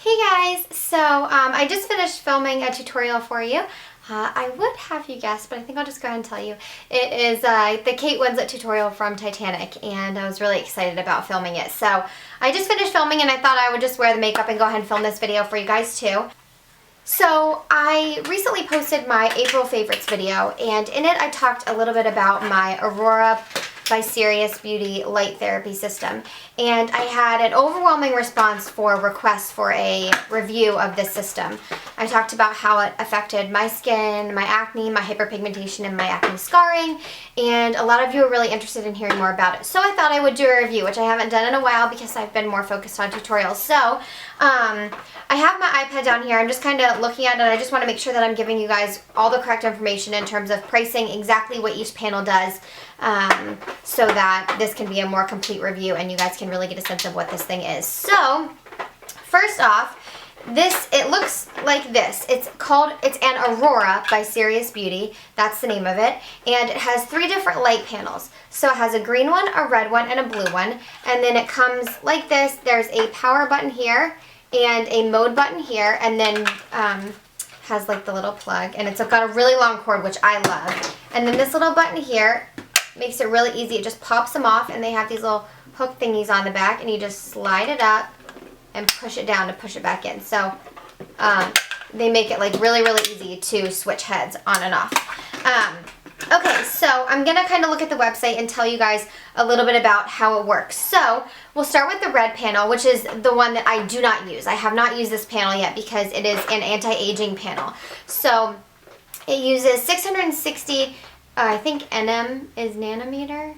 Hey guys, so I just finished filming a tutorial for you. I would have you guess, but I think I'll just go ahead and tell you. It is the Kate Winslet tutorial from Titanic, and I was really excited about filming it. So I just finished filming and I thought I would just wear the makeup and go ahead and film this video for you guys too. So I recently posted my April favorites video, and in it I talked a little bit about my Aurora by Sirius Beauty light therapy system, and I had an overwhelming response for requests for a review of this system. I talked about how it affected my skin, my acne, my hyperpigmentation, and my acne scarring, and a lot of you were really interested in hearing more about it. So I thought I would do a review, which I haven't done in a while because I've been more focused on tutorials. So I have my iPad down here. I'm just kind of looking at it. I just want to make sure that I'm giving you guys all the correct information in terms of pricing, exactly what each panel does, so that this can be a more complete review and you guys can really get a sense of what this thing is. So, first off, it looks like this. It's an Aurora by Sirius Beauty. That's the name of it. And it has 3 different light panels. So it has a green one, a red one, and a blue one. And then it comes like this. There's a power button here and a mode button here, and then has like the little plug, and it's got a really long cord, which I love. And then this little button here makes it really easy. It just pops them off, and they have these little hook thingies on the back, and you just slide it up and push it down to push it back in. So they make it like really, really easy to switch heads on and off. Okay, so I'm going to kind of look at the website and tell you guys a little bit about how it works. So we'll start with the red panel, which is the one that I do not use. I have not used this panel yet because it is an anti-aging panel. So it uses 660, I think NM is nanometer,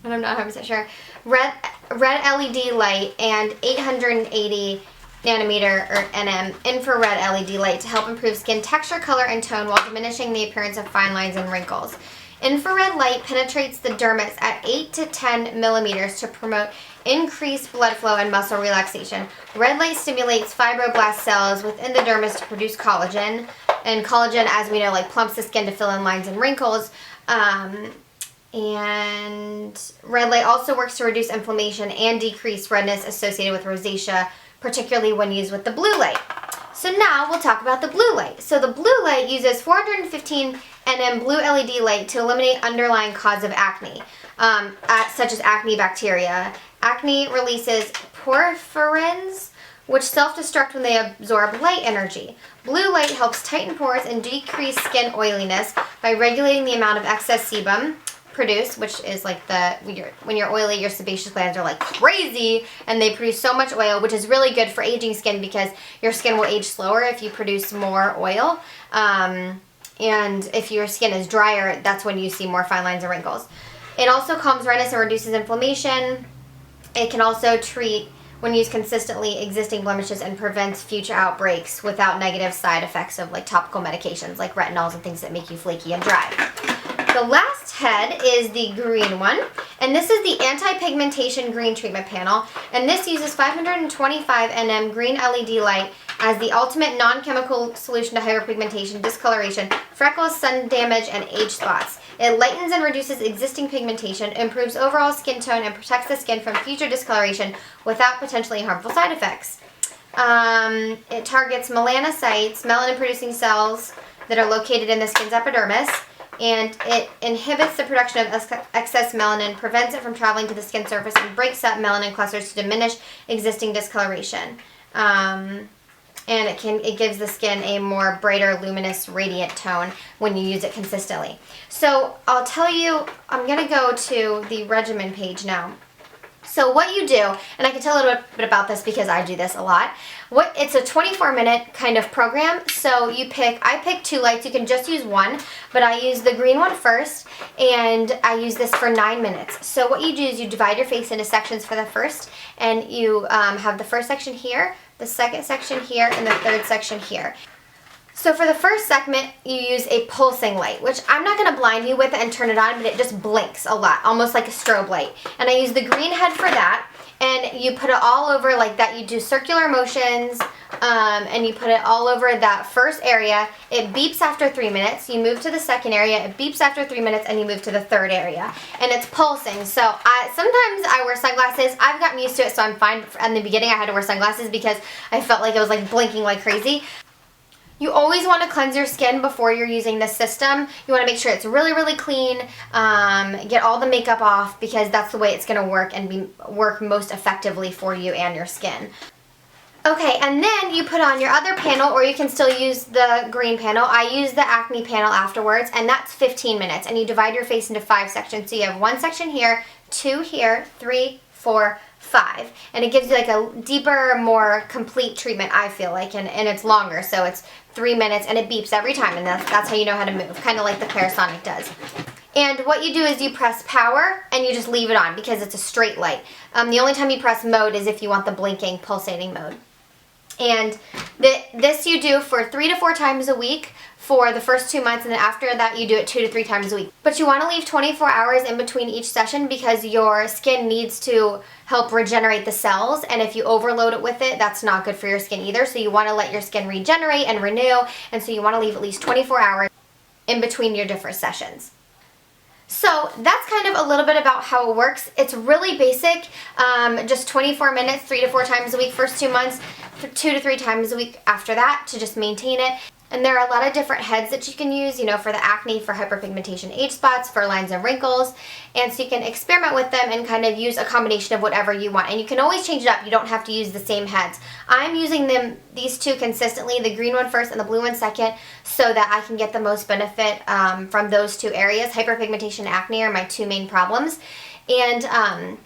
and I'm not 100% sure, red LED light, and 880 nanometer or NM infrared LED light to help improve skin texture, color, and tone while diminishing the appearance of fine lines and wrinkles. Infrared light penetrates the dermis at 8 to 10 millimeters to promote increased blood flow and muscle relaxation. Red light stimulates fibroblast cells within the dermis to produce collagen, and collagen, as we know, like plumps the skin to fill in lines and wrinkles. And red light also works to reduce inflammation and decrease redness associated with rosacea, particularly when used with the blue light. So now we'll talk about the blue light. So the blue light uses 415 nm blue LED light to eliminate underlying cause of acne, such as acne bacteria. Acne releases porphyrins, which self-destruct when they absorb light energy. Blue light helps tighten pores and decrease skin oiliness by regulating the amount of excess sebum produce, which is like when you're oily, your sebaceous glands are like crazy and they produce so much oil, which is really good for aging skin because your skin will age slower if you produce more oil. And if your skin is drier, that's when you see more fine lines and wrinkles. It also calms redness and reduces inflammation. It can also treat, when used consistently, existing blemishes and prevents future outbreaks without negative side effects of like topical medications like retinols and things that make you flaky and dry. The last head is the green one, and this is the anti-pigmentation green treatment panel, and this uses 525 nm green LED light as the ultimate non-chemical solution to hyperpigmentation, discoloration, freckles, sun damage, and age spots. It lightens and reduces existing pigmentation, improves overall skin tone, and protects the skin from future discoloration without potentially harmful side effects. It targets melanocytes, melanin-producing cells that are located in the skin's epidermis, and it inhibits the production of excess melanin, prevents it from traveling to the skin surface, and breaks up melanin clusters to diminish existing discoloration. And it gives the skin a more brighter, luminous, radiant tone when you use it consistently. So I'll tell you, I'm going to go to the Regimen page now. So what you do, and I can tell a little bit about this because I do this a lot. It's a 24-minute kind of program. So I pick 2 lights. You can just use one, but I use the green one first, and I use this for 9 minutes. So what you do is you divide your face into sections for the first, and you have the first section here, the second section here, and the third section here. So for the first segment, you use a pulsing light, which I'm not going to blind you with and turn it on, but it just blinks a lot, almost like a strobe light. And I use the green head for that, and you put it all over like that. You do circular motions and you put it all over that first area. It beeps after 3 minutes. You move to the second area. It beeps after 3 minutes, and you move to the third area. And it's pulsing. So sometimes I wear sunglasses. I've gotten used to it, so I'm fine. In the beginning, I had to wear sunglasses because I felt like it was like blinking like crazy. You always want to cleanse your skin before you're using this system. You want to make sure it's really, really clean, get all the makeup off, because that's the way it's going to work and work most effectively for you and your skin. Okay, and then you put on your other panel, or you can still use the green panel. I use the acne panel afterwards, and that's 15 minutes. And you divide your face into 5 sections. So you have 1 section here, 2 here, 3, 4, 5. And it gives you like a deeper, more complete treatment, I feel like, and it's longer. So it's 3 minutes, and it beeps every time, and that's how you know how to move, kind of like the Clarisonic does. And what you do is you press power, and you just leave it on because it's a straight light. The only time you press mode is if you want the blinking, pulsating mode. And this you do for 3 to 4 times a week for the first 2 months, and then after that you do it 2 to 3 times a week. But you want to leave 24 hours in between each session because your skin needs to help regenerate the cells, and if you overload it with it, that's not good for your skin either. So you want to let your skin regenerate and renew, and so you want to leave at least 24 hours in between your different sessions. So that's kind of a little bit about how it works. It's really basic, just 24 minutes, 3 to 4 times a week first 2 months, 2 to 3 times a week after that to just maintain it. And there are a lot of different heads that you can use, you know, for the acne, for hyperpigmentation age spots, for lines and wrinkles. And so you can experiment with them and kind of use a combination of whatever you want. And you can always change it up. You don't have to use the same heads. I'm using these two consistently, the green one first and the blue one second, so that I can get the most benefit from those 2 areas. Hyperpigmentation and acne are my 2 main problems. And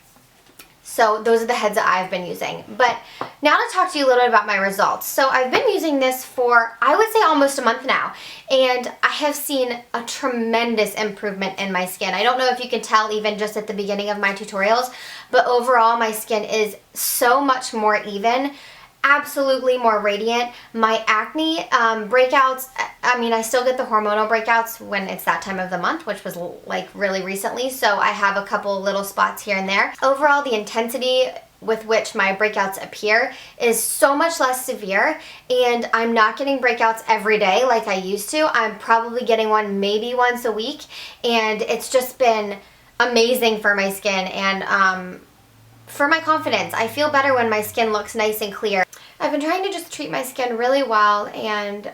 so those are the heads that I've been using. But now to talk to you a little bit about my results. So I've been using this for, I would say, almost a month now. And I have seen a tremendous improvement in my skin. I don't know if you can tell even just at the beginning of my tutorials, but overall my skin is so much more even. Absolutely more radiant. My acne breakouts, I mean, I still get the hormonal breakouts when it's that time of the month, which was like really recently, so I have a couple little spots here and there. Overall, the intensity with which my breakouts appear is so much less severe, and I'm not getting breakouts every day like I used to. I'm probably getting one maybe once a week, and it's just been amazing for my skin and for my confidence. I feel better when my skin looks nice and clear. I've been trying to just treat my skin really well and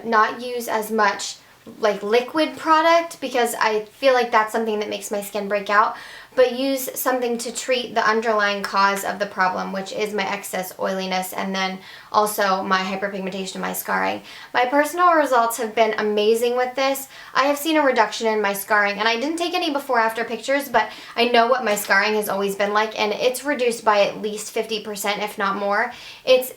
not use as much like liquid product because I feel like that's something that makes my skin break out, but use something to treat the underlying cause of the problem, which is my excess oiliness and then also my hyperpigmentation and my scarring. My personal results have been amazing with this. I have seen a reduction in my scarring, and I didn't take any before after pictures, but I know what my scarring has always been like, and it's reduced by at least 50%, if not more. It's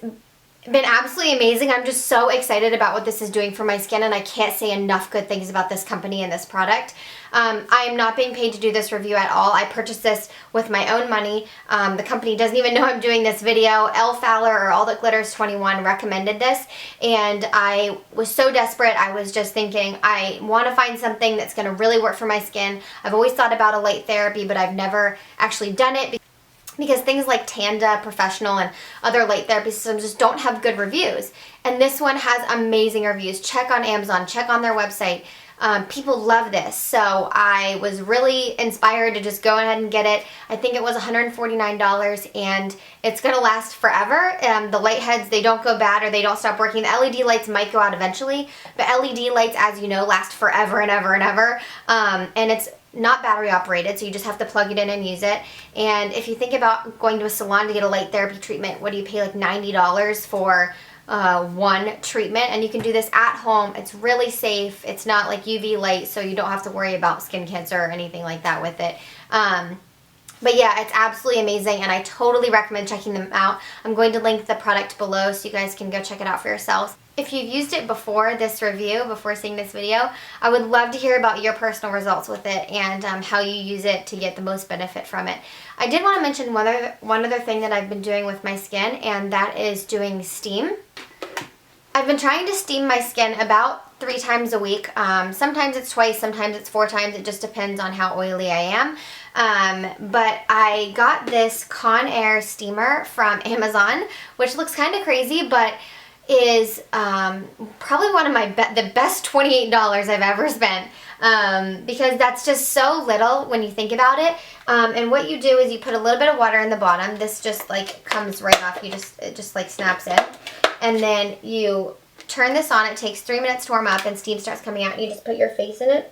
been absolutely amazing. I'm just so excited about what this is doing for my skin, and I can't say enough good things about this company and this product. I am not being paid to do this review at all. I purchased this with my own money. The company doesn't even know I'm doing this video. Elle Fowler, or All That Glitters 21, recommended this, and I was so desperate. I was just thinking, I want to find something that's going to really work for my skin. I've always thought about a light therapy, but I've never actually done it because things like Tanda Professional and other light therapy systems just don't have good reviews. And this one has amazing reviews. Check on Amazon, check on their website. People love this, so I was really inspired to just go ahead and get it. I think it was $149, and it's going to last forever. The light heads, they don't go bad or they don't stop working. The LED lights might go out eventually, but LED lights, as you know, last forever and ever and ever. And it's not battery operated, so you just have to plug it in and use it. And if you think about going to a salon to get a light therapy treatment, what do you pay, like $90 for one treatment? And you can do this at home. It's really safe. It's not like UV light, so you don't have to worry about skin cancer or anything like that with it. But yeah, it's absolutely amazing, and I totally recommend checking them out. I'm going to link the product below so you guys can go check it out for yourselves. If you've used it before this review, before seeing this video, I would love to hear about your personal results with it and how you use it to get the most benefit from it. I did want to mention one other thing that I've been doing with my skin, and that is doing steam. I've been trying to steam my skin about 3 times a week. Sometimes it's twice, sometimes it's 4 times. It just depends on how oily I am. But I got this Conair steamer from Amazon, which looks kind of crazy, but is probably one of the best $28 I've ever spent, because that's just so little when you think about it. And what you do is you put a little bit of water in the bottom. This just like comes right off. It just like snaps in, and then you turn this on. It takes 3 minutes to warm up, and steam starts coming out. And you just put your face in it,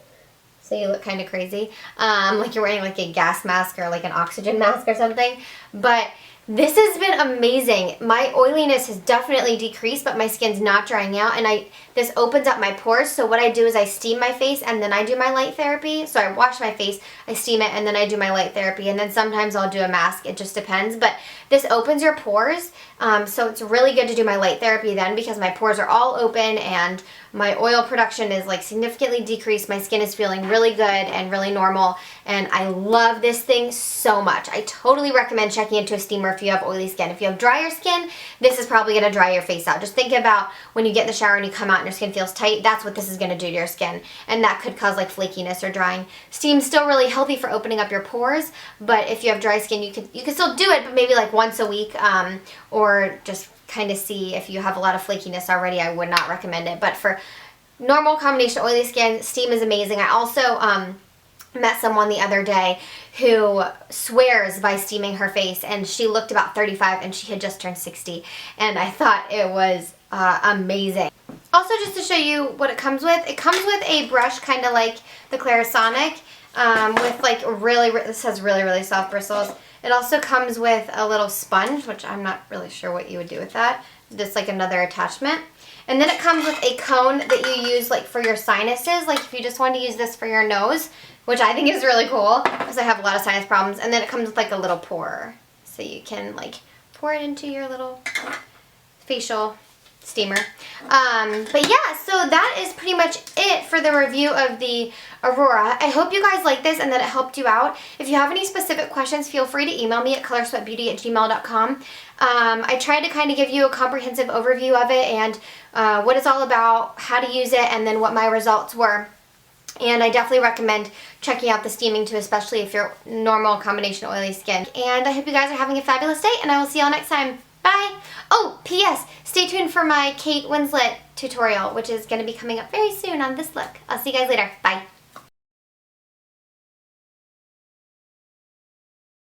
so you look kind of crazy, like you're wearing like a gas mask or like an oxygen mask or something. But this has been amazing. My oiliness has definitely decreased, but my skin's not drying out, and this opens up my pores. So what I do is I steam my face, and then I do my light therapy. So I wash my face, I steam it, and then I do my light therapy, and then sometimes I'll do a mask. It just depends, but this opens your pores, so it's really good to do my light therapy then, because my pores are all open and my oil production is like significantly decreased. My skin is feeling really good and really normal, and I love this thing so much. I totally recommend checking into a steamer if you have oily skin. If you have drier skin, this is probably going to dry your face out. Just think about when you get in the shower and you come out and your skin feels tight. That's what this is going to do to your skin, and that could cause like flakiness or drying. Steam's still really healthy for opening up your pores, but if you have dry skin, you can still do it, but maybe like once a week, or just kind of see if you have a lot of flakiness already. I would not recommend it, but for normal combination oily skin, steam is amazing. I also met someone the other day who swears by steaming her face, and she looked about 35 and she had just turned 60, and I thought it was amazing. Also, just to show you what it comes with a brush kind of like the Clarisonic, with like this has really soft bristles. It also comes with a little sponge, which I'm not really sure what you would do with that. Just like another attachment. And then it comes with a cone that you use like for your sinuses, like if you just want to use this for your nose, which I think is really cool because I have a lot of sinus problems. And then it comes with like a little pourer, so you can like pour it into your little facial steamer. But yeah, so that is pretty much it for the review of the Aurora. I hope you guys like this and that it helped you out. If you have any specific questions, feel free to email me at colorsweptbeauty@gmail.com. I tried to kind of give you a comprehensive overview of it and what it's all about, how to use it, and then what my results were. And I definitely recommend checking out the steaming too, especially if you're normal combination oily skin. And I hope you guys are having a fabulous day, and I will see y'all next time. Bye! Oh, P.S. Stay tuned for my Kate Winslet tutorial, which is going to be coming up very soon on this look. I'll see you guys later. Bye!